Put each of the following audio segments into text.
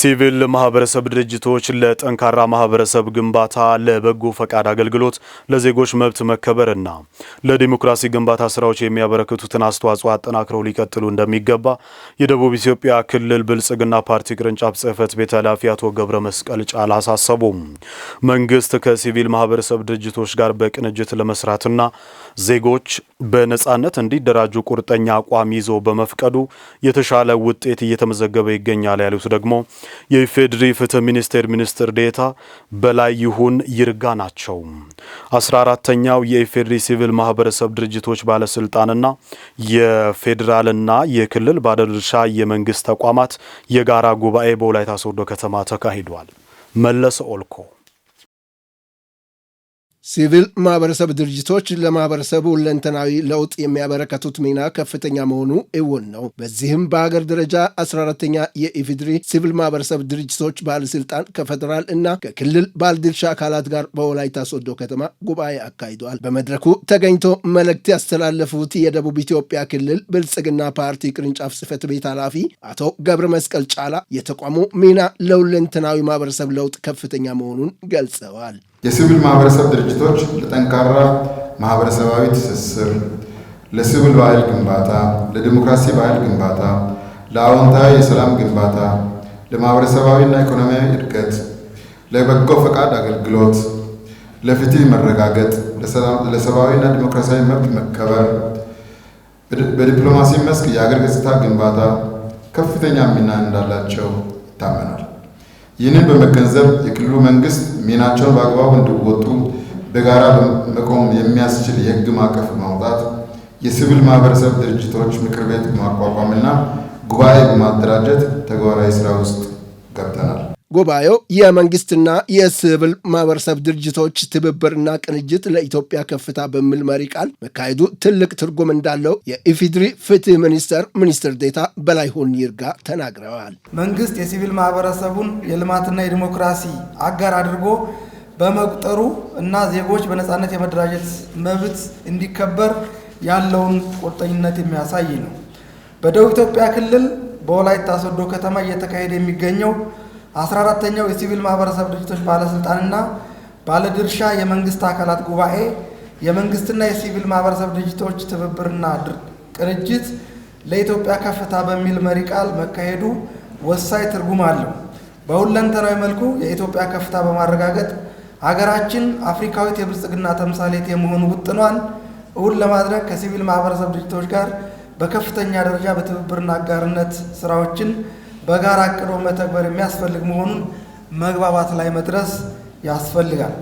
ሲቪል ማህበረሰብ ድርጅቶች ለጠንካራ ማህበረሰብ ግንባታ ለበጎ ፈቃድ አገልግሎት ለዜጎች መብት መከበርና ለዲሞክራሲ ግንባታ ስራዎች የሚያበረክቱትን አስተዋጽኦ አጠናክረው ሊቀጥሉ እንደሚገባ የደቡብ ኢትዮጵያ ክልል ብልጽግና ፓርቲ ቅርንጫፍ ጽህፈት ቤት ኃላፊ አቶ ገብረ መስቀል ጫላ አሳሰቡ። መንግስት ከሲቪል ማህበረሰብ ድርጅቶች ጋር በቅንጅት ለመስራትና ዜጎች በነጻነት እንዲደራጁ ቁርጠኛ አቋም ይዞ በመፍቀዱ የተሻለ ውጤት እየተመዘገበ ይገኛል ያሉት ደግሞ የኢፌድሪ ፍትህ ሚኒስቴር ሚኒስትር ዴኤታ በላይ ይሁን ይርጋ ናቸው። 14ኛው የኢፌድሪ ሲቪል ማህበረሰብ ድርጅቶች ባለስልጣንና የፌዴራልና የክልል ባለድርሻ የመንግስት ተቋማት የጋራ ጉባኤ በወላይታ ሶዶ ከተማ ተካሂዷል። መለሰ ኦልኮ ሲቪል ማህበረሰብ ድርጅቶች ለማህበረሰቡ ሁለንተናዊ ለውጥ የሚያበረከቱት ሚና ከፍተኛ መሆኑ እውን ነው። በዚህም በሀገር ደረጃ 14ኛ የኢፌድሪ ሲቪል ማህበረሰብ ድርጅቶች ባለስልጣን ከፌዴራል እና ከክልል ባለድርሻ አካላት ጋር በወላይታ ሶዶ ከተማ ጉባኤ አካሂደዋል። በመድረኩ ተገኝቶ መልእክት ያስተላለፉት የደቡብ ኢትዮጵያ ክልል ብልጽግና ፓርቲ ቅርንጫፍ ጽህፈት ቤት ኃላፊ አቶ ገብረ መስቀል ጫላ የተቋሙ ሚና ለሁለንተናዊ ማህበረሰብ ለውጥ ከፍተኛ መሆኑን ገልጸዋል። የሲቪል ማህበረሰብ ድርጅቶች ለጠንካራ ማህበረሰባዊ ትስስር፣ ለሲቪል ባህል ግንባታ፣ ለዲሞክራሲ ባህል ግንባታ፣ ለአዎንታዊ የሰላም ግንባታ፣ ለማህበረሰባዊና ኢኮኖሚያዊ እድገት፣ ለበጎ ፈቃድ አገልግሎት፣ ለፍትህ መረጋገጥ፣ ለሰብአዊና ዲሞክራሲያዊ መብት መከበር፣ በዲፕሎማሲ መስክ የአገር ገጽታ ግንባታ ከፍተኛ ሚና እንዳላቸው ይታመናል። ይህንን በመገንዘብ የክልሉ መንግስት ሚናቸውን በአግባቡ እንዲወጡ በጋራ መቆም የሚያስችል የህግ ማዕቀፍ ማውጣት፣ የሲቪል ማህበረሰብ ድርጅቶች ምክር ቤት ማቋቋምና ጉባኤ በማደራጀት ተግባራዊ ስራ ውስጥ ገብተናል። ጉባኤው የመንግስትና የሲቪል ማህበረሰብ ድርጅቶች ትብብርና ቅንጅት ለኢትዮጵያ ከፍታ በሚል መሪ ቃል መካሄዱ ትልቅ ትርጉም እንዳለው የኢፌድሪ ፍትህ ሚኒስትር ዴኤታ በላይ ይሁን ይርጋ ተናግረዋል። መንግስት የሲቪል ማህበረሰቡን የልማትና የዲሞክራሲ አጋር አድርጎ በመቁጠሩ እና ዜጎች በነጻነት የመደራጀት መብት እንዲከበር ያለውን ቁርጠኝነት የሚያሳይ ነው። በደቡብ ኢትዮጵያ ክልል በወላይታ ሶዶ ከተማ እየተካሄደ የሚገኘው 14ኛው የሲቪል ማህበረሰብ ድርጅቶች ባለስልጣንና ባለድርሻ የመንግስት አካላት ጉባኤ የመንግስትና የሲቪል ማህበረሰብ ድርጅቶች ትብብርና ቅንጅት ለኢትዮጵያ ከፍታ በሚል መሪ ቃል መካሄዱ ወሳኝ ትርጉም አለው። በሁለንተናዊ መልኩ የኢትዮጵያ ከፍታ በማረጋገጥ ሀገራችን አፍሪካዊት የብልጽግና ተምሳሌት የመሆኑ ውጥኗን እውን ለማድረግ ከሲቪል ማህበረሰብ ድርጅቶች ጋር በከፍተኛ ደረጃ በትብብርና አጋርነት ስራዎችን በጋራ አቅዶ መተግበር የሚያስፈልግ መሆኑን መግባባት ላይ መድረስ ያስፈልጋል።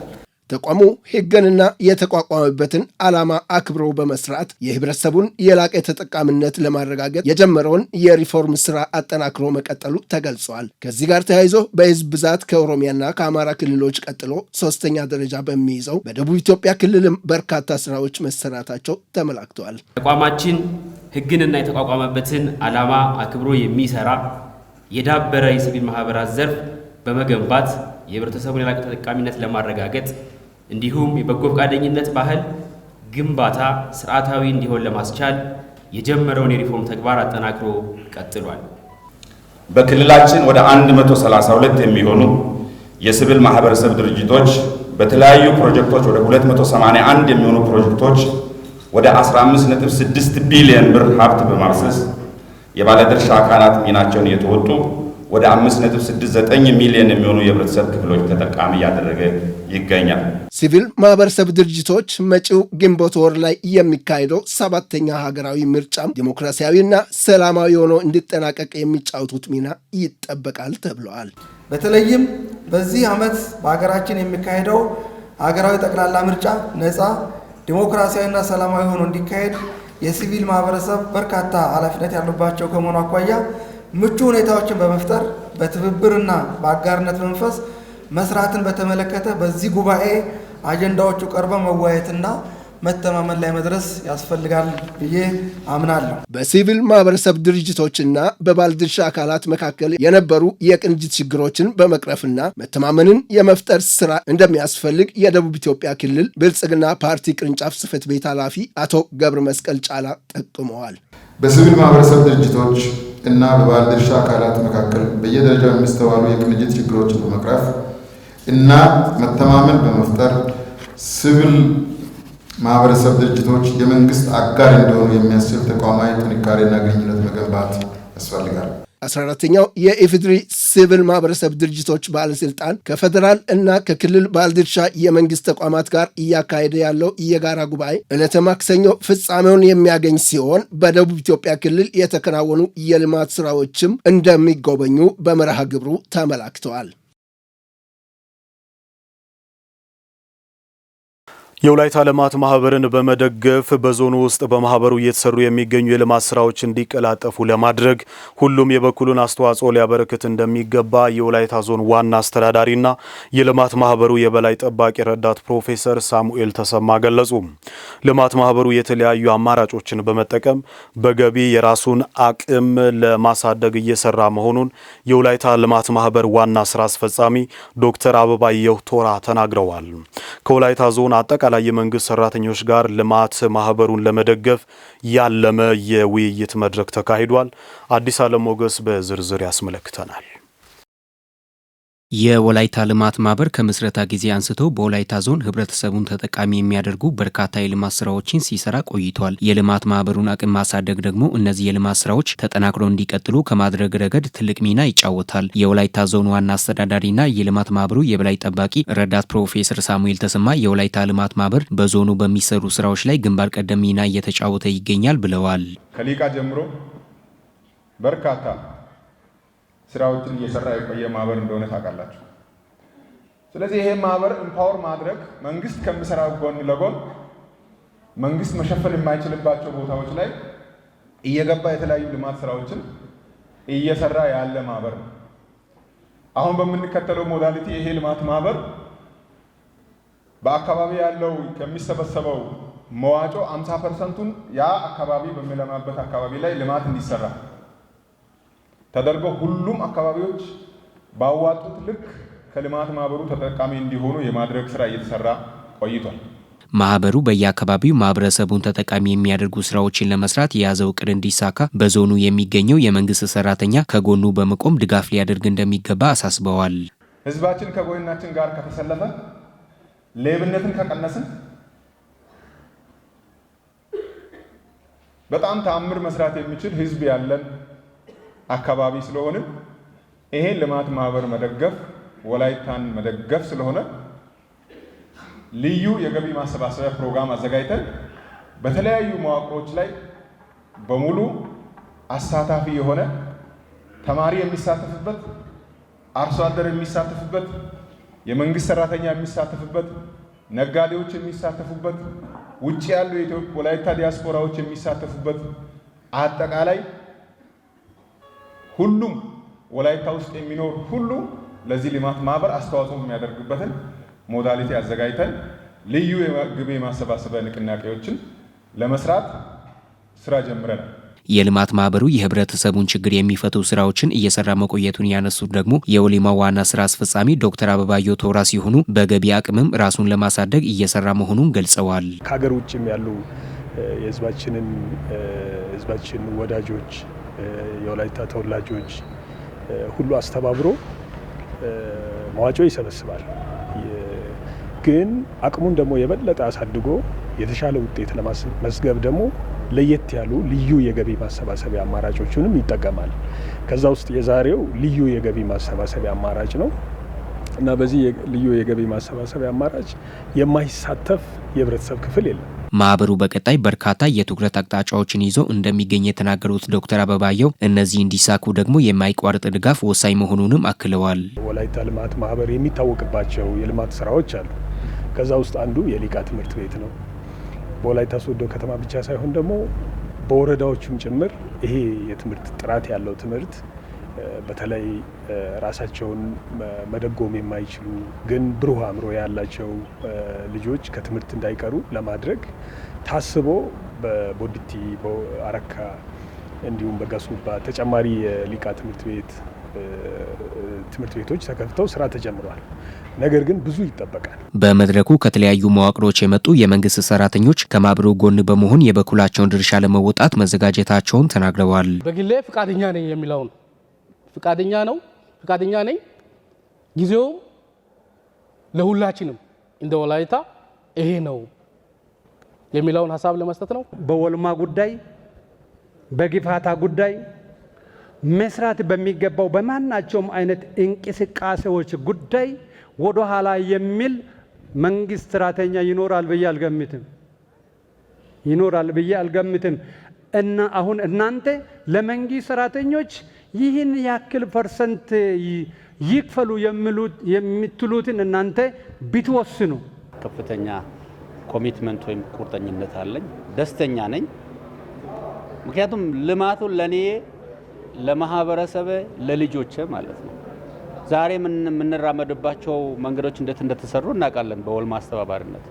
ተቋሙ ህግንና የተቋቋመበትን ዓላማ አክብሮ በመስራት የህብረተሰቡን የላቀ ተጠቃሚነት ለማረጋገጥ የጀመረውን የሪፎርም ስራ አጠናክሮ መቀጠሉ ተገልጿል። ከዚህ ጋር ተያይዞ በህዝብ ብዛት ከኦሮሚያና ከአማራ ክልሎች ቀጥሎ 3ኛ ደረጃ በሚይዘው በደቡብ ኢትዮጵያ ክልልም በርካታ ስራዎች መሰራታቸው ተመላክተዋል። ተቋማችን ህግንና የተቋቋመበትን ዓላማ አክብሮ የሚሰራ የዳበረ የሲቪል ማህበራት ዘርፍ በመገንባት የህብረተሰቡን የላቀ ተጠቃሚነት ለማረጋገጥ እንዲሁም የበጎ ፈቃደኝነት ባህል ግንባታ ስርዓታዊ እንዲሆን ለማስቻል የጀመረውን የሪፎርም ተግባር አጠናክሮ ቀጥሏል። በክልላችን ወደ 132 የሚሆኑ የሲቪል ማህበረሰብ ድርጅቶች በተለያዩ ፕሮጀክቶች ወደ 281 የሚሆኑ ፕሮጀክቶች ወደ 15.6 ቢሊዮን ብር ሀብት በማፍሰስ የባለድርሻ አካላት ሚናቸውን እየተወጡ ወደ 5.69 ሚሊዮን የሚሆኑ የህብረተሰብ ክፍሎች ተጠቃሚ እያደረገ ይገኛል። ሲቪል ማህበረሰብ ድርጅቶች መጪው ግንቦት ወር ላይ የሚካሄደው 7ኛ ሀገራዊ ምርጫም ዲሞክራሲያዊና ሰላማዊ ሆኖ እንዲጠናቀቅ የሚጫወቱት ሚና ይጠበቃል ተብለዋል። በተለይም በዚህ ዓመት በሀገራችን የሚካሄደው ሀገራዊ ጠቅላላ ምርጫ ነፃ ዲሞክራሲያዊና ሰላማዊ ሆኖ እንዲካሄድ የሲቪል ማህበረሰብ በርካታ ኃላፊነት ያለባቸው ከመሆኑ አኳያ ምቹ ሁኔታዎችን በመፍጠር በትብብርና በአጋርነት መንፈስ መስራትን በተመለከተ በዚህ ጉባኤ አጀንዳዎቹ ቀርበው መወያየትና መተማመን ላይ መድረስ ያስፈልጋል ብዬ አምናለሁ። በሲቪል ማህበረሰብ ድርጅቶችና በባለድርሻ አካላት መካከል የነበሩ የቅንጅት ችግሮችን በመቅረፍና መተማመንን የመፍጠር ስራ እንደሚያስፈልግ የደቡብ ኢትዮጵያ ክልል ብልጽግና ፓርቲ ቅርንጫፍ ጽህፈት ቤት ኃላፊ አቶ ገብረ መስቀል ጫላ ጠቁመዋል። በሲቪል ማህበረሰብ ድርጅቶች እና በባለድርሻ አካላት መካከል በየደረጃው የሚስተዋሉ የቅንጅት ችግሮችን በመቅረፍ እና መተማመን በመፍጠር ሲቪል ማህበረሰብ ድርጅቶች የመንግስት አጋር እንዲሆኑ የሚያስችል ተቋማዊ ጥንካሬና ግንኙነት መገንባት ያስፈልጋል። 14ኛው የኢፌዴሪ ሲቪል ማህበረሰብ ድርጅቶች ባለስልጣን ከፌዴራል እና ከክልል ባለድርሻ የመንግስት ተቋማት ጋር እያካሄደ ያለው የጋራ ጉባኤ ዕለተ ማክሰኞ ፍጻሜውን የሚያገኝ ሲሆን በደቡብ ኢትዮጵያ ክልል የተከናወኑ የልማት ስራዎችም እንደሚጎበኙ በመርሃ ግብሩ ተመላክተዋል። የወላይታ ልማት ማህበርን በመደገፍ በዞኑ ውስጥ በማህበሩ እየተሰሩ የሚገኙ የልማት ስራዎች እንዲቀላጠፉ ለማድረግ ሁሉም የበኩሉን አስተዋጽኦ ሊያበረክት እንደሚገባ የወላይታ ዞን ዋና አስተዳዳሪና የልማት ማህበሩ የበላይ ጠባቂ ረዳት ፕሮፌሰር ሳሙኤል ተሰማ ገለጹ። ልማት ማህበሩ የተለያዩ አማራጮችን በመጠቀም በገቢ የራሱን አቅም ለማሳደግ እየሰራ መሆኑን የወላይታ ልማት ማህበር ዋና ስራ አስፈጻሚ ዶክተር አበባየሁ ቶራ ተናግረዋል። ከወላይታ ዞን አጠቃላይ የመንግስት ሰራተኞች ጋር ልማት ማህበሩን ለመደገፍ ያለመ የውይይት መድረክ ተካሂዷል። አዲስ ዓለም ሞገስ በዝርዝር ያስመለክተናል። የወላይታ ልማት ማህበር ከምስረታ ጊዜ አንስቶ በወላይታ ዞን ህብረተሰቡን ተጠቃሚ የሚያደርጉ በርካታ የልማት ስራዎችን ሲሰራ ቆይቷል። የልማት ማህበሩን አቅም ማሳደግ ደግሞ እነዚህ የልማት ስራዎች ተጠናክሮ እንዲቀጥሉ ከማድረግ ረገድ ትልቅ ሚና ይጫወታል። የወላይታ ዞን ዋና አስተዳዳሪና የልማት ማህበሩ የበላይ ጠባቂ ረዳት ፕሮፌሰር ሳሙኤል ተሰማ የወላይታ ልማት ማህበር በዞኑ በሚሰሩ ስራዎች ላይ ግንባር ቀደም ሚና እየተጫወተ ይገኛል ብለዋል። ከሊቃ ጀምሮ በርካታ ስራዎችን እየሰራ የቆየ ማህበር እንደሆነ ታውቃላችሁ። ስለዚህ ይሄ ማህበር ኢምፓወር ማድረግ መንግስት ከሚሰራው ጎን ለጎን መንግስት መሸፈን የማይችልባቸው ቦታዎች ላይ እየገባ የተለያዩ ልማት ስራዎችን እየሰራ ያለ ማህበር ነው። አሁን በምንከተለው ሞዳሊቲ ይሄ ልማት ማህበር በአካባቢ ያለው ከሚሰበሰበው መዋጮ 50%ን ያ አካባቢ በሚለማበት አካባቢ ላይ ልማት እንዲሰራ ተደርጎ ሁሉም አካባቢዎች ባዋጡት ልክ ከልማት ማህበሩ ተጠቃሚ እንዲሆኑ የማድረግ ስራ እየተሰራ ቆይቷል። ማህበሩ በየአካባቢው ማህበረሰቡን ተጠቃሚ የሚያደርጉ ስራዎችን ለመስራት የያዘው እቅድ እንዲሳካ በዞኑ የሚገኘው የመንግስት ሰራተኛ ከጎኑ በመቆም ድጋፍ ሊያደርግ እንደሚገባ አሳስበዋል። ህዝባችን ከጎናችን ጋር ከተሰለፈ፣ ሌብነትን ከቀነስን በጣም ተአምር መስራት የሚችል ህዝብ ያለን አካባቢ ስለሆነ ይሄን ልማት ማህበር መደገፍ ወላይታን መደገፍ ስለሆነ ልዩ የገቢ ማሰባሰቢያ ፕሮግራም አዘጋጅተን በተለያዩ መዋቅሮች ላይ በሙሉ አሳታፊ የሆነ ተማሪ የሚሳተፍበት፣ አርሶ አደር የሚሳተፍበት፣ የመንግስት ሰራተኛ የሚሳተፍበት፣ ነጋዴዎች የሚሳተፉበት፣ ውጭ ያሉ የኢትዮጵያ ወላይታ ዲያስፖራዎች የሚሳተፉበት አጠቃላይ ሁሉም ወላይታ ውስጥ የሚኖር ሁሉ ለዚህ ልማት ማህበር አስተዋጽኦ የሚያደርግበትን ሞዳሊቲ አዘጋጅተን ልዩ የገቢ ማሰባሰቢያ ንቅናቄዎችን ለመስራት ስራ ጀምረናል። የልማት ማህበሩ የህብረተሰቡን ችግር የሚፈቱ ስራዎችን እየሰራ መቆየቱን ያነሱት ደግሞ የወሊማ ዋና ስራ አስፈጻሚ ዶክተር አበባየሁ ቶራ ሲሆኑ በገቢ አቅምም ራሱን ለማሳደግ እየሰራ መሆኑን ገልጸዋል። ከሀገር ውጭም ያሉ የህዝባችን ወዳጆች የወላይታ ተወላጆች ሁሉ አስተባብሮ መዋጮ ይሰበስባል። ግን አቅሙን ደግሞ የበለጠ አሳድጎ የተሻለ ውጤት ለማስመዝገብ ደግሞ ለየት ያሉ ልዩ የገቢ ማሰባሰቢያ አማራጮችንም ይጠቀማል። ከዛ ውስጥ የዛሬው ልዩ የገቢ ማሰባሰቢያ አማራጭ ነው እና በዚህ ልዩ የገቢ ማሰባሰቢያ አማራጭ የማይሳተፍ የህብረተሰብ ክፍል የለም። ማህበሩ በቀጣይ በርካታ የትኩረት አቅጣጫዎችን ይዞ እንደሚገኝ የተናገሩት ዶክተር አበባየሁ እነዚህ እንዲሳኩ ደግሞ የማይቋርጥ ድጋፍ ወሳኝ መሆኑንም አክለዋል። ወላይታ ልማት ማህበር የሚታወቅባቸው የልማት ስራዎች አሉ። ከዛ ውስጥ አንዱ የሊቃ ትምህርት ቤት ነው። በወላይታ ሶዶ ከተማ ብቻ ሳይሆን ደግሞ በወረዳዎቹም ጭምር ይሄ የትምህርት ጥራት ያለው ትምህርት በተለይ ራሳቸውን መደጎም የማይችሉ ግን ብሩህ አእምሮ ያላቸው ልጆች ከትምህርት እንዳይቀሩ ለማድረግ ታስቦ በቦዲቲ፣ በአረካ እንዲሁም በጋሱባ ተጨማሪ የሊቃ ትምህርት ቤት ትምህርት ቤቶች ተከፍተው ስራ ተጀምሯል። ነገር ግን ብዙ ይጠበቃል። በመድረኩ ከተለያዩ መዋቅሮች የመጡ የመንግስት ሰራተኞች ከማህበሩ ጎን በመሆን የበኩላቸውን ድርሻ ለመወጣት መዘጋጀታቸውን ተናግረዋል። በግሌ ፍቃደኛ ነኝ የሚለውን ፍቃደኛ ነኝ። ጊዜው ለሁላችንም እንደ ወላይታ ይሄ ነው የሚለውን ሐሳብ ለመስጠት ነው። በወልማ ጉዳይ በጊፋታ ጉዳይ መስራት በሚገባው በማናቸውም አይነት እንቅስቃሴዎች ጉዳይ ወደ ኋላ የሚል መንግስት ሰራተኛ ይኖራል ብዬ አልገምትም። እና አሁን እናንተ ለመንግስት ሰራተኞች ይህን ያክል ፐርሰንት ይክፈሉ የምትሉትን እናንተ ብትወስኑ ከፍተኛ ኮሚትመንት ወይም ቁርጠኝነት አለኝ። ደስተኛ ነኝ። ምክንያቱም ልማቱን ለኔ ለማህበረሰብ ለልጆቼ ማለት ነው። ዛሬ የምንራመድባቸው መንገዶች እንዴት እንደተሰሩ እናውቃለን። በወልማ አስተባባሪነት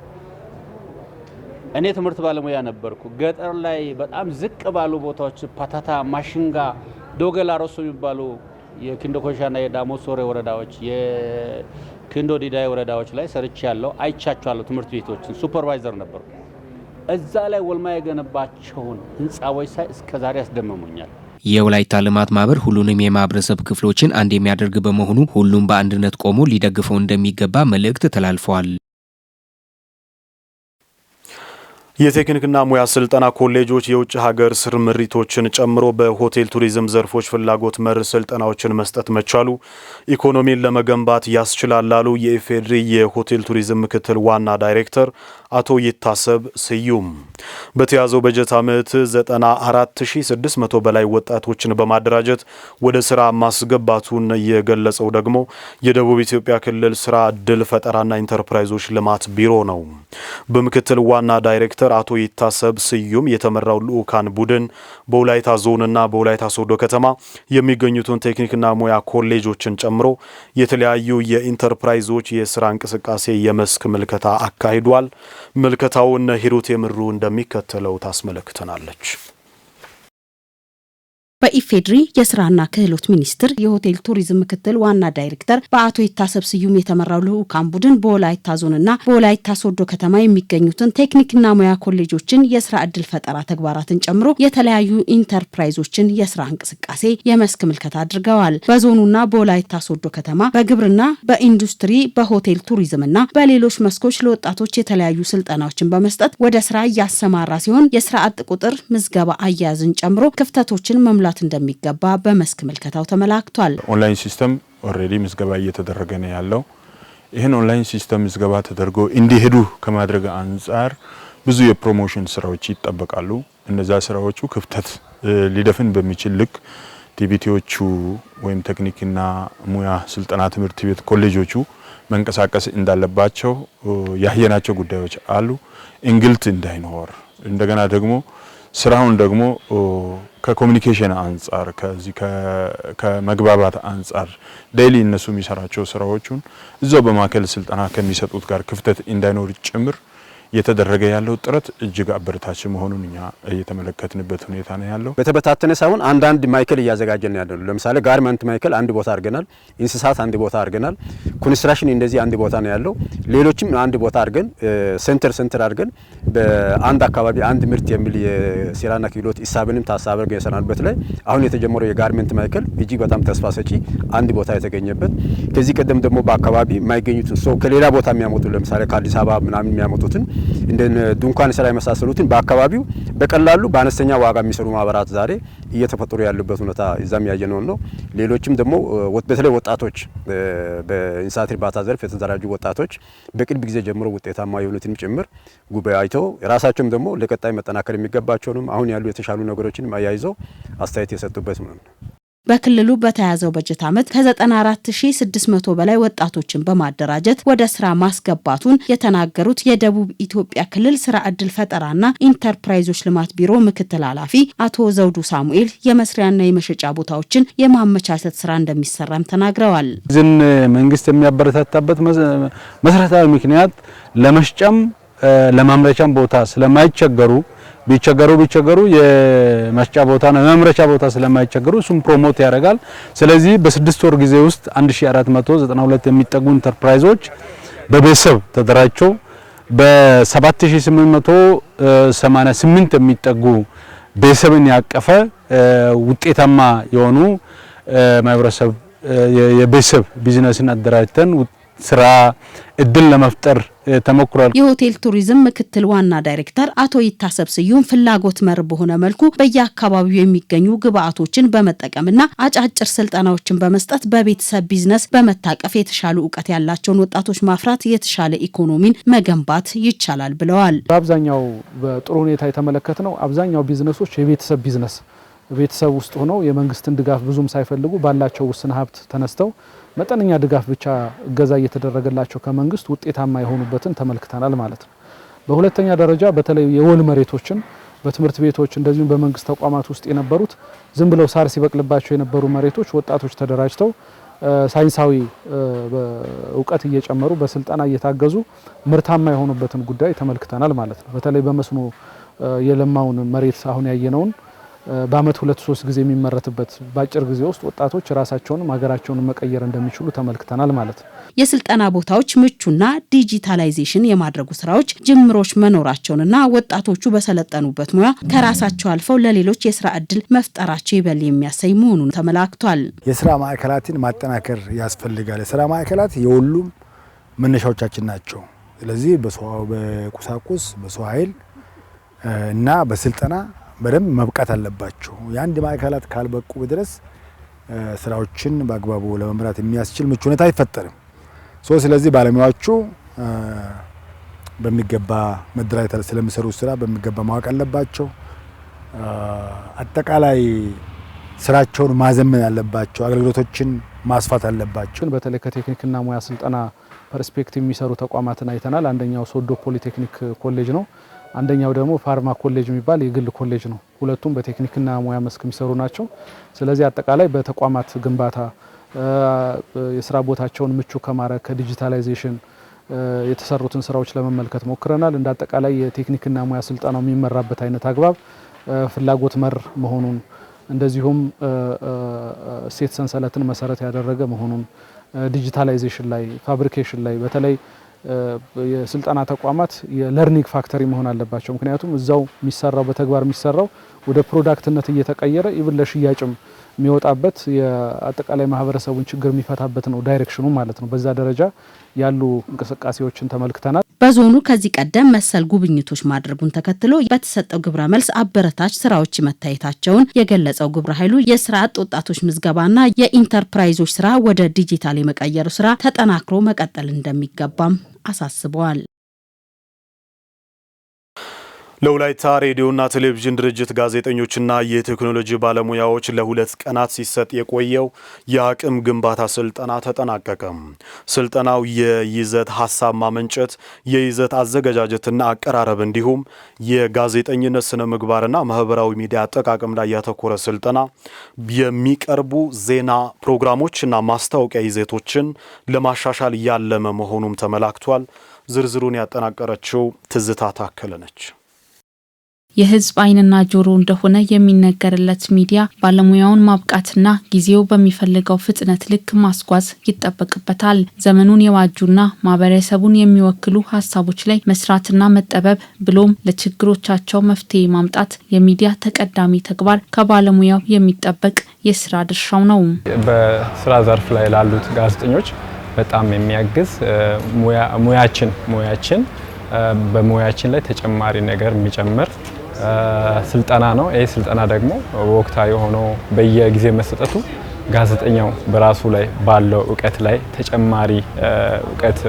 እኔ ትምህርት ባለሙያ ነበርኩ። ገጠር ላይ በጣም ዝቅ ባሉ ቦታዎች ፓታታ፣ ማሽንጋ፣ ዶገላ ሮሶ የሚባሉ የኪንዶ ኮሻና የዳሞሶሬ ወረዳዎች የኪንዶ ዲዳይ ወረዳዎች ላይ ሰርቻለሁ፣ አይቻቸዋለሁ። ትምህርት ቤቶችን ሱፐርቫይዘር ነበርኩ። እዛ ላይ ወልማ የገነባቸውን ህንፃዎች ሳይ እስከዛሬ ያስደምሙኛል። የወላይታ ልማት ማህበር ሁሉንም የማህበረሰብ ክፍሎችን አንድ የሚያደርግ በመሆኑ ሁሉም በአንድነት ቆሞ ሊደግፈው እንደሚገባ መልእክት ተላልፈዋል። የቴክኒክና ሙያ ስልጠና ኮሌጆች የውጭ ሀገር ስር ምሪቶችን ጨምሮ በሆቴል ቱሪዝም ዘርፎች ፍላጎት መር ስልጠናዎችን መስጠት መቻሉ ኢኮኖሚን ለመገንባት ያስችላል ላሉ የኢፌዴሪ የሆቴል ቱሪዝም ምክትል ዋና ዳይሬክተር አቶ ይታሰብ ስዩም በተያዘው በጀት ዓመት 94600 በላይ ወጣቶችን በማደራጀት ወደ ስራ ማስገባቱን የገለጸው ደግሞ የደቡብ ኢትዮጵያ ክልል ስራ ዕድል ፈጠራና ኢንተርፕራይዞች ልማት ቢሮ ነው። በምክትል ዋና ዳይሬክተር አቶ ይታሰብ ስዩም የተመራው ልኡካን ቡድን በወላይታ ዞንና በወላይታ ሶዶ ከተማ የሚገኙትን ቴክኒክና ሙያ ኮሌጆችን ጨምሮ የተለያዩ የኢንተርፕራይዞች የስራ እንቅስቃሴ የመስክ ምልከታ አካሂዷል። ምልከታውን ሂሩት የምሩ እንደሚከተለው ታስመለክተናለች። በኢፌድሪ የስራና ክህሎት ሚኒስቴር የሆቴል ቱሪዝም ምክትል ዋና ዳይሬክተር በአቶ ይታሰብ ስዩም የተመራው ልኡካን ቡድን በወላይታ ዞንና በወላይታ ሶዶ ከተማ የሚገኙትን ቴክኒክና ሙያ ኮሌጆችን የስራ ዕድል ፈጠራ ተግባራትን ጨምሮ የተለያዩ ኢንተርፕራይዞችን የስራ እንቅስቃሴ የመስክ ምልከታ አድርገዋል። በዞኑና በወላይታ ሶዶ ከተማ በግብርና፣ በኢንዱስትሪ፣ በሆቴል ቱሪዝምና በሌሎች መስኮች ለወጣቶች የተለያዩ ስልጠናዎችን በመስጠት ወደ ስራ እያሰማራ ሲሆን የስራ አጥ ቁጥር ምዝገባ አያያዝን ጨምሮ ክፍተቶችን መምላት እንደሚገባ በመስክ ምልከታው ተመላክቷል። ኦንላይን ሲስተም ኦሬዲ ምዝገባ እየተደረገ ነው ያለው። ይህን ኦንላይን ሲስተም ምዝገባ ተደርጎ እንዲሄዱ ከማድረግ አንጻር ብዙ የፕሮሞሽን ስራዎች ይጠበቃሉ። እነዛ ስራዎቹ ክፍተት ሊደፍን በሚችል ልክ ቲቪቲዎቹ ወይም ቴክኒክና ሙያ ስልጠና ትምህርት ቤት ኮሌጆቹ መንቀሳቀስ እንዳለባቸው ያየናቸው ጉዳዮች አሉ። እንግልት እንዳይኖር እንደገና ደግሞ ስራውን ደግሞ ከኮሙኒኬሽን አንጻር ከዚህ ከመግባባት አንጻር ዴይሊ እነሱ የሚሰራቸው ስራዎቹን እዛው በማከል ስልጠና ከሚሰጡት ጋር ክፍተት እንዳይኖር ጭምር የተደረገ ያለው ጥረት እጅግ አበረታች መሆኑን እኛ እየተመለከትንበት ሁኔታ ነው ያለው። በተበታተነ ሳይሆን አንዳንድ ማይከል እያዘጋጀን ያለው ለምሳሌ ጋርመንት ማይከል አንድ ቦታ አድርገናል፣ እንስሳት አንድ ቦታ አድርገናል፣ ኮንስትራክሽን እንደዚህ አንድ ቦታ ነው ያለው። ሌሎችም አንድ ቦታ አድርገን ሴንተር አድርገን በአንድ አካባቢ አንድ ምርት የሚል የስራና ክህሎት ኢሳብንም ታሳቢ አድርገን የሰራንበት ላይ አሁን የተጀመረው የጋርመንት ማይከል እጅግ በጣም ተስፋ ሰጪ አንድ ቦታ የተገኘበት ከዚህ ቀደም ደግሞ በአካባቢ የማይገኙትን ሰው ከሌላ ቦታ የሚያመጡ ለምሳሌ ከአዲስ አበባ ምናምን የሚያመጡትን እንደ ዱንኳን ስራ የመሳሰሉትን በአካባቢው በቀላሉ በአነስተኛ ዋጋ የሚሰሩ ማህበራት ዛሬ እየተፈጠሩ ያሉበት ሁኔታ እዛም ያየነው ነው። ሌሎችም ደግሞ በተለይ ወጣቶች በእንስሳት እርባታ ዘርፍ የተደራጁ ወጣቶች በቅርብ ጊዜ ጀምሮ ውጤታማ የሆኑትን ጭምር ጉባኤ አይተው ራሳቸውም ደግሞ ለቀጣይ መጠናከር የሚገባቸውንም አሁን ያሉ የተሻሉ ነገሮችን አያይዘው አስተያየት የሰጡበት ነው። በክልሉ በተያዘው በጀት ዓመት ከ94600 በላይ ወጣቶችን በማደራጀት ወደ ስራ ማስገባቱን የተናገሩት የደቡብ ኢትዮጵያ ክልል ስራ ዕድል ፈጠራና ኢንተርፕራይዞች ልማት ቢሮ ምክትል ኃላፊ አቶ ዘውዱ ሳሙኤል የመስሪያና የመሸጫ ቦታዎችን የማመቻቸት ስራ እንደሚሰራም ተናግረዋል። ዝን መንግስት የሚያበረታታበት መሰረታዊ ምክንያት ለመሸጫም ለማምረቻም ቦታ ስለማይቸገሩ ቢቸገሩ የመስጫ ቦታና መምረቻ ቦታ ስለማይቸገሩ እሱም ፕሮሞት ያደርጋል። ስለዚህ በ6 ወር ጊዜ ውስጥ 1492 የሚጠጉ ኢንተርፕራይዞች በቤተሰብ ተደራጅተው በ7888 የሚጠጉ ቤተሰብን ያቀፈ ውጤታማ የሆኑ ማህበረሰብ የቤተሰብ ቢዝነስን አደራጅተን ስራ እድል ለመፍጠር ተሞክሯል። የሆቴል ቱሪዝም ምክትል ዋና ዳይሬክተር አቶ ይታሰብ ስዩም ፍላጎት መር በሆነ መልኩ በየአካባቢው የሚገኙ ግብአቶችን በመጠቀምና አጫጭር ስልጠናዎችን በመስጠት በቤተሰብ ቢዝነስ በመታቀፍ የተሻሉ ዕውቀት ያላቸውን ወጣቶች ማፍራት የተሻለ ኢኮኖሚን መገንባት ይቻላል ብለዋል። በአብዛኛው በጥሩ ሁኔታ የተመለከትነው አብዛኛው ቢዝነሶች የቤተሰብ ቢዝነስ ቤተሰብ ውስጥ ሆነው የመንግስትን ድጋፍ ብዙም ሳይፈልጉ ባላቸው ውስን ሀብት ተነስተው መጠነኛ ድጋፍ ብቻ እገዛ እየተደረገላቸው ከመንግስት ውጤታማ የሆኑበትን ተመልክተናል ማለት ነው። በሁለተኛ ደረጃ በተለይ የወል መሬቶችን በትምህርት ቤቶች እንደዚሁም በመንግስት ተቋማት ውስጥ የነበሩት ዝም ብለው ሳር ሲበቅልባቸው የነበሩ መሬቶች ወጣቶች ተደራጅተው ሳይንሳዊ እውቀት እየጨመሩ በስልጠና እየታገዙ ምርታማ የሆኑበትን ጉዳይ ተመልክተናል ማለት ነው። በተለይ በመስኖ የለማውን መሬት አሁን ያየነውን በአመት 2-3 ጊዜ የሚመረትበት ባጭር ጊዜ ውስጥ ወጣቶች ራሳቸውን ሀገራቸውን መቀየር እንደሚችሉ ተመልክተናል ማለት ነው። የስልጠና ቦታዎች ምቹና ዲጂታላይዜሽን የማድረጉ ስራዎች ጅምሮች መኖራቸውንና ወጣቶቹ በሰለጠኑበት ሙያ ከራሳቸው አልፈው ለሌሎች የስራ እድል መፍጠራቸው ይበል የሚያሳይ መሆኑን ተመላክቷል። የስራ ማዕከላትን ማጠናከር ያስፈልጋል። የስራ ማዕከላት የሁሉም መነሻዎቻችን ናቸው። ስለዚህ በቁሳቁስ በሰው ኃይል እና በስልጠና በደንብ መብቃት አለባቸው። የአንድ ማዕከላት ካልበቁ ድረስ ስራዎችን በአግባቡ ለመምራት የሚያስችል ምቹ ሁኔታ አይፈጠርም። ስለዚህ ባለሙያዎቹ በሚገባ መደራጀት ስለሚሰሩ ስራ በሚገባ ማወቅ አለባቸው። አጠቃላይ ስራቸውን ማዘመን አለባቸው። አገልግሎቶችን ማስፋት አለባቸው። በተለይ ከቴክኒክና ሙያ ስልጠና ፐርስፔክቲቭ የሚሰሩ ተቋማትን አይተናል። አንደኛው ሶዶ ፖሊቴክኒክ ኮሌጅ ነው። አንደኛው ደግሞ ፋርማ ኮሌጅ የሚባል የግል ኮሌጅ ነው። ሁለቱም በቴክኒክና ሙያ መስክ የሚሰሩ ናቸው። ስለዚህ አጠቃላይ በተቋማት ግንባታ የስራ ቦታቸውን ምቹ ከማድረግ ከዲጂታላይዜሽን የተሰሩትን ስራዎች ለመመልከት ሞክረናል። እንደ አጠቃላይ የቴክኒክና ሙያ ስልጠናው የሚመራበት አይነት አግባብ ፍላጎት መር መሆኑን እንደዚሁም እሴት ሰንሰለትን መሰረት ያደረገ መሆኑን ዲጂታላይዜሽን ላይ ፋብሪኬሽን ላይ በተለይ የስልጠና ተቋማት የለርኒንግ ፋክተሪ መሆን አለባቸው። ምክንያቱም እዛው የሚሰራው በተግባር የሚሰራው ወደ ፕሮዳክትነት እየተቀየረ ኢቭን ለሽያጭም የሚወጣበት የአጠቃላይ ማህበረሰቡን ችግር የሚፈታበት ነው ዳይሬክሽኑ ማለት ነው። በዛ ደረጃ ያሉ እንቅስቃሴዎችን ተመልክተናል። በዞኑ ከዚህ ቀደም መሰል ጉብኝቶች ማድረጉን ተከትሎ በተሰጠው ግብረ መልስ አበረታች ስራዎች መታየታቸውን የገለጸው ግብረ ኃይሉ የስራ አጥ ወጣቶች ምዝገባና የኢንተርፕራይዞች ስራ ወደ ዲጂታል የመቀየሩ ስራ ተጠናክሮ መቀጠል እንደሚገባም አሳስበዋል። ለወላይታ ሬዲዮና ቴሌቪዥን ድርጅት ጋዜጠኞችና የቴክኖሎጂ ባለሙያዎች ለ2 ቀናት ሲሰጥ የቆየው የአቅም ግንባታ ስልጠና ተጠናቀቀ። ስልጠናው የይዘት ሀሳብ ማመንጨት፣ የይዘት አዘገጃጀትና አቀራረብ እንዲሁም የጋዜጠኝነት ስነ ምግባርና ማህበራዊ ሚዲያ አጠቃቀም ላይ ያተኮረ ስልጠና የሚቀርቡ ዜና ፕሮግራሞችና ማስታወቂያ ይዘቶችን ለማሻሻል ያለመ መሆኑም ተመላክቷል። ዝርዝሩን ያጠናቀረችው ትዝታ ታከለ ነች። የህዝብ አይንና ጆሮ እንደሆነ የሚነገርለት ሚዲያ ባለሙያውን ማብቃትና ጊዜው በሚፈልገው ፍጥነት ልክ ማስጓዝ ይጠበቅበታል። ዘመኑን የዋጁና ማህበረሰቡን የሚወክሉ ሀሳቦች ላይ መስራትና መጠበብ ብሎም ለችግሮቻቸው መፍትሄ ማምጣት የሚዲያ ተቀዳሚ ተግባር ከባለሙያው የሚጠበቅ የስራ ድርሻው ነው። በስራ ዘርፍ ላይ ላሉት ጋዜጠኞች በጣም የሚያግዝ ሙያችን በሙያችን ላይ ተጨማሪ ነገር የሚጨምር ስልጠና ነው። ይህ ስልጠና ደግሞ ወቅታዊ ሆኖ በየጊዜ መሰጠቱ ጋዜጠኛው በራሱ ላይ ባለው እውቀት ላይ ተጨማሪ እውቀት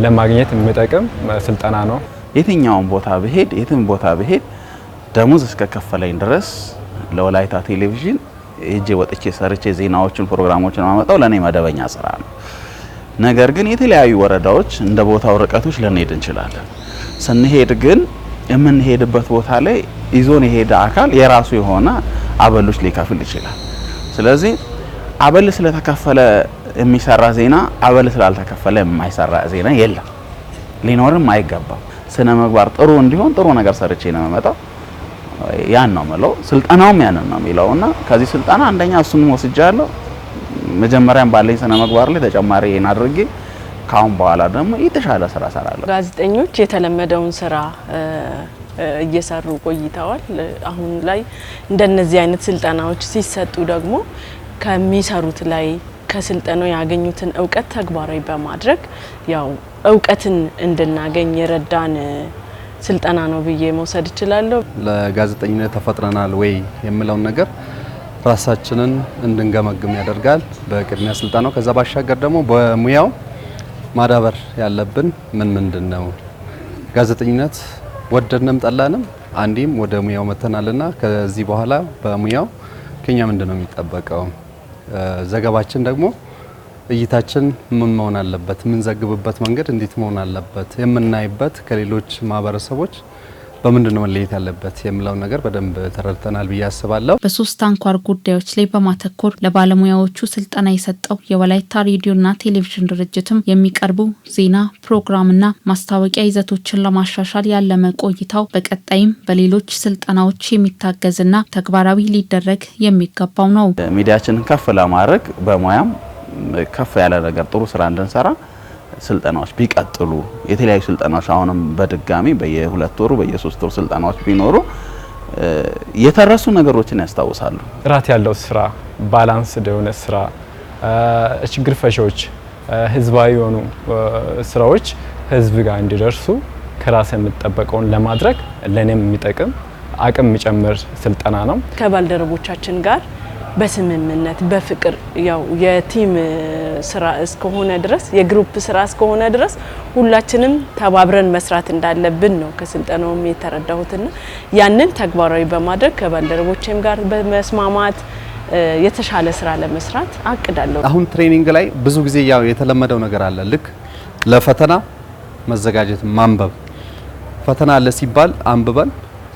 ለማግኘት የሚጠቅም ስልጠና ነው። የትኛውን ቦታ ብሄድ የትም ቦታ ብሄድ ደሞዝ እስከከፈለኝ ድረስ ለወላይታ ቴሌቪዥን እጄ ወጥቼ ሰርቼ ዜናዎችን ፕሮግራሞችን ማመጣው ለኔ መደበኛ ስራ ነው። ነገር ግን የተለያዩ ወረዳዎች እንደ ቦታው ርቀቶች ልንሄድ እንችላለን። ስንሄድ ግን የምንሄድበት ቦታ ላይ ይዞን የሄደ አካል የራሱ የሆነ አበሎች ሊከፍል ይችላል። ስለዚህ አበል ስለተከፈለ የሚሰራ ዜና፣ አበል ስላልተከፈለ የማይሰራ ዜና የለም፣ ሊኖርም አይገባም። ስነ ምግባር ጥሩ እንዲሆን ጥሩ ነገር ሰርቼ ነው የምመጣው። ያን ነው ማለት ስልጠናውም ያን ነው የሚለውና ከዚህ ስልጠና አንደኛ እሱን ወስጃለሁ። መጀመሪያም ባለኝ ስነ ምግባር ላይ ተጨማሪ ይሄን አድርጌ ካሁን በኋላ ደግሞ የተሻለ ስራ ሰራለሁ። ጋዜጠኞች የተለመደውን ስራ እየሰሩ ቆይተዋል። አሁን ላይ እንደነዚህ አይነት ስልጠናዎች ሲሰጡ ደግሞ ከሚሰሩት ላይ ከስልጠናው ያገኙትን እውቀት ተግባራዊ በማድረግ ያው እውቀትን እንድናገኝ የረዳን ስልጠና ነው ብዬ መውሰድ እችላለሁ። ለጋዜጠኝነት ተፈጥረናል ወይ የሚለው ነገር ራሳችንን እንድንገመግም ያደርጋል በቅድሚያ ስልጠናው። ከዛ ባሻገር ደግሞ በሙያው ማዳበር ያለብን ምንድነው? ጋዜጠኝነት ወደድንም ጠላንም አንዴም ወደ ሙያው መተናልና ከዚህ በኋላ በሙያው ከኛ ምንድነው የሚጠበቀው? ዘገባችን ደግሞ እይታችን ምን መሆን አለበት? ምን ዘግብበት መንገድ እንዴት መሆን አለበት? የምናይበት ከሌሎች ማህበረሰቦች በምንድነው መለየት ያለበት የሚለው ነገር በደንብ ተረድተናል ብዬ አስባለሁ። በሶስት አንኳር ጉዳዮች ላይ በማተኮር ለባለሙያዎቹ ስልጠና የሰጠው የወላይታ ሬዲዮና ቴሌቪዥን ድርጅትም የሚቀርቡ ዜና፣ ፕሮግራምና ማስታወቂያ ይዘቶችን ለማሻሻል ያለመ ቆይታው በቀጣይም በሌሎች ስልጠናዎች የሚታገዝና ተግባራዊ ሊደረግ የሚገባው ነው። ሚዲያችንን ከፍ ለማድረግ በሙያም ከፍ ያለ ነገር ጥሩ ስራ እንድንሰራ ስልጠናዎች ቢቀጥሉ የተለያዩ ስልጠናዎች አሁንም በድጋሚ በየ2 ወሩ በየ3 ወሩ ስልጠናዎች ቢኖሩ የተረሱ ነገሮችን ያስታውሳሉ። ጥራት ያለው ስራ፣ ባላንስ የሆነ ስራ፣ ችግር ፈቺዎች፣ ህዝባዊ የሆኑ ስራዎች ህዝብ ጋር እንዲደርሱ ከራስ የሚጠበቀውን ለማድረግ ለኔም የሚጠቅም አቅም የሚጨምር ስልጠና ነው። ከባልደረቦቻችን ጋር በስምምነት በፍቅር ያው የቲም ስራ እስከሆነ ድረስ የግሩፕ ስራ እስከሆነ ድረስ ሁላችንም ተባብረን መስራት እንዳለብን ነው ከስልጠናውም የተረዳሁትና ያንን ተግባራዊ በማድረግ ከባልደረቦቼም ጋር በመስማማት የተሻለ ስራ ለመስራት አቅዳለሁ። አሁን ትሬኒንግ ላይ ብዙ ጊዜ ያው የተለመደው ነገር አለ። ልክ ለፈተና መዘጋጀት ማንበብ፣ ፈተና አለ ሲባል አንብበን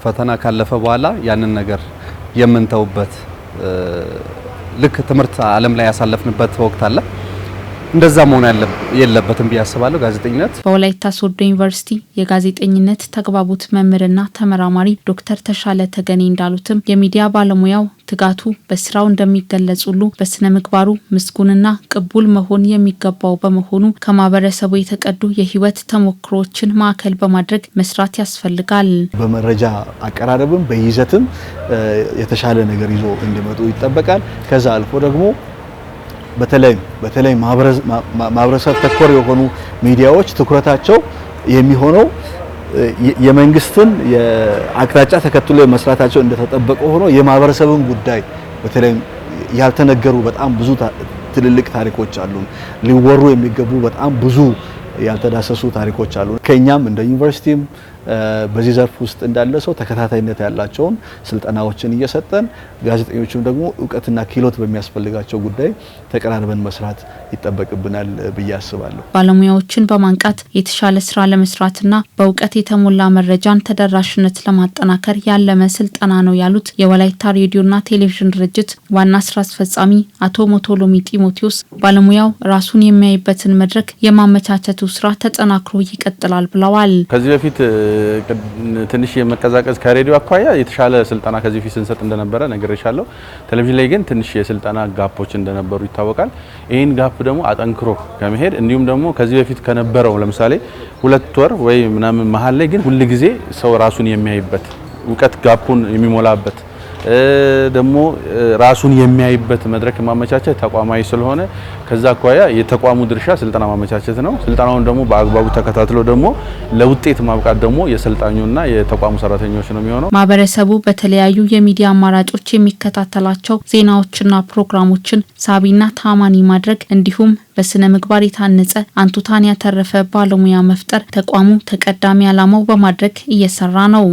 ፈተና ካለፈ በኋላ ያንን ነገር የምንተውበት ልክ ትምህርት ዓለም ላይ ያሳለፍንበት ወቅት አለ። እንደዛ መሆን የለበትም ብዬ አስባለሁ። ጋዜጠኝነት በወላይታ ሶዶ ዩኒቨርሲቲ የጋዜጠኝነት ተግባቦት መምህርና ተመራማሪ ዶክተር ተሻለ ተገኔ እንዳሉትም የሚዲያ ባለሙያው ትጋቱ በስራው እንደሚገለጽ ሁሉ በስነ ምግባሩ ምስጉንና ቅቡል መሆን የሚገባው በመሆኑ ከማህበረሰቡ የተቀዱ የህይወት ተሞክሮችን ማዕከል በማድረግ መስራት ያስፈልጋል። በመረጃ አቀራረብም በይዘትም የተሻለ ነገር ይዞ እንዲመጡ ይጠበቃል። ከዛ አልፎ ደግሞ በተለይ ማህበረሰብ ተኮር የሆኑ ሚዲያዎች ትኩረታቸው የሚሆነው የመንግስትን የአቅጣጫ ተከትሎ መስራታቸው እንደተጠበቀ ሆኖ የማህበረሰቡን ጉዳይ በተለይ ያልተነገሩ በጣም ብዙ ትልልቅ ታሪኮች አሉ። ሊወሩ የሚገቡ በጣም ብዙ ያልተዳሰሱ ታሪኮች አሉ። ከኛም እንደ ዩኒቨርሲቲም በዚህ ዘርፍ ውስጥ እንዳለ ሰው ተከታታይነት ያላቸውን ስልጠናዎችን እየሰጠን ጋዜጠኞችም ደግሞ እውቀትና ክህሎት በሚያስፈልጋቸው ጉዳይ ተቀራርበን መስራት ይጠበቅብናል ብዬ አስባለሁ። ባለሙያዎችን በማንቃት የተሻለ ስራ ለመስራትና በእውቀት የተሞላ መረጃን ተደራሽነት ለማጠናከር ያለመ ስልጠና ነው ያሉት የወላይታ ሬዲዮና ቴሌቪዥን ድርጅት ዋና ስራ አስፈጻሚ አቶ ሞቶሎሚ ጢሞቴዎስ ባለሙያው ራሱን የሚያይበትን መድረክ የማመቻቸቱ ስራ ተጠናክሮ ይቀጥላል ብለዋል። ከዚህ በፊት ትንሽ የመቀዛቀዝ ከሬዲዮ አኳያ የተሻለ ስልጠና ከዚህ በፊት ስንሰጥ እንደነበረ ነግሬሻለሁ። ቴሌቪዥን ላይ ግን ትንሽ የስልጠና ጋፖች እንደነበሩ ይታወቃል። ይህን ጋፕ ደግሞ አጠንክሮ ከመሄድ እንዲሁም ደግሞ ከዚህ በፊት ከነበረው ለምሳሌ 2 ወር ወይ ምናምን መሀል ላይ ግን ሁሉ ጊዜ ሰው ራሱን የሚያይበት እውቀት ጋፑን የሚሞላበት ደግሞ ራሱን የሚያይበት መድረክ ማመቻቸት ተቋማዊ ስለሆነ ከዛ አኳያ የተቋሙ ድርሻ ስልጠና ማመቻቸት ነው። ስልጠናውን ደግሞ በአግባቡ ተከታትሎ ደግሞ ለውጤት ማብቃት ደግሞ የሰልጣኙና የተቋሙ ሰራተኞች ነው የሚሆነው። ማህበረሰቡ በተለያዩ የሚዲያ አማራጮች የሚከታተላቸው ዜናዎችና ፕሮግራሞችን ሳቢና ታማኒ ማድረግ እንዲሁም በስነ ምግባር የታነጸ አንቱታን ያተረፈ ባለሙያ መፍጠር ተቋሙ ተቀዳሚ ዓላማው በማድረግ እየሰራ ነው።